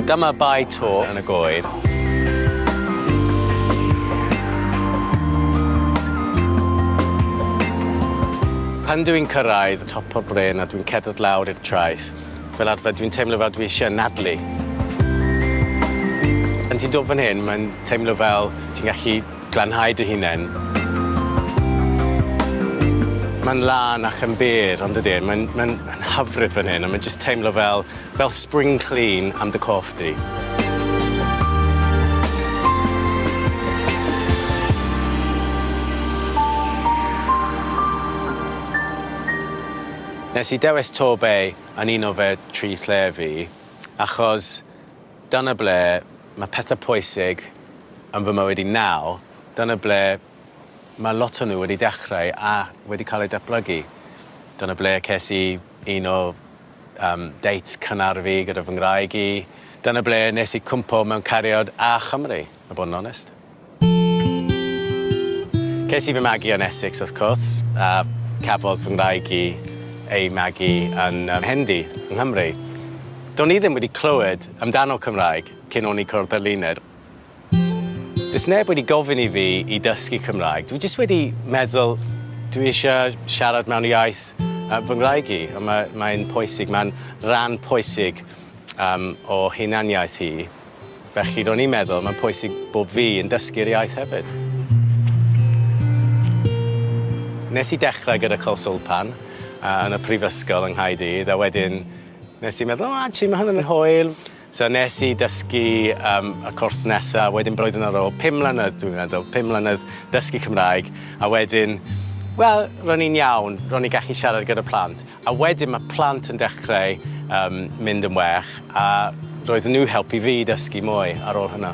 Dyma bai to yn y goer. Pan dwi'n cyrraedd top o'r bryn a dwi'n cerdded lawr i'r traeth, fel arfer dwi'n teimlo fel dwi eisiau nadlu. Pan ti'n dod fan hyn, mae'n teimlo fel ti'n gallu glanhau dy hunain. Mae'n lan ac yn byr, ond ydy, mae'n hyfryd fan hyn, a mae'n just teimlo fel spring clean am dy corff di. Nes I dewis Torbay yn un o fe tri lle fi, achos dyna ble mae pethau pwysig yn fy mywyd I nawr, dyna ble mae lot o nhw wedi dechrau a wedi cael eu datblygu. Dyna ble ces I un o dates cynnar fi gyda fy ngwraig I. Dyna ble nes I cwmpo mewn cariad a Chymru, a bod yn onest. Ces I fy magu yn Essex, wrth gwrs, a cafodd fy ngwraig I ei magu yn Hendy, yng Nghymru. Do'n I ddim wedi clywed amdano Cymraeg cyn o'n I cwrdd Berliner. Does neb wedi gofyn I fi I dysgu Cymraeg. Dwi jyst wedi meddwl dwi eisiau siarad mewn iaith fy ngwraig I. Mae'n pwysig, mae'n ran pwysig o hunaniaeth hi. Felly do'n i'n meddwl mae'n pwysig bod fi yn dysgu'r iaith hefyd. Nes I dechrau gyda Cwlswlpan yn y prifysgol yng Nghaerdydd, a wedyn nes I meddwl, actually mae hwn yn hwyl. So nes I dysgu y cwrs nesaf, wedyn blwyddyn ar ôl 5 mlynedd, dwi'n meddwl, 5 mlynedd dysgu Cymraeg, a wedyn, wel, ro'n i'n iawn, ro'n I gallu siarad gyda plant. A wedyn mae plant yn dechrau mynd yn well, a roedden nhw helpu fi dysgu mwy ar ôl hynna.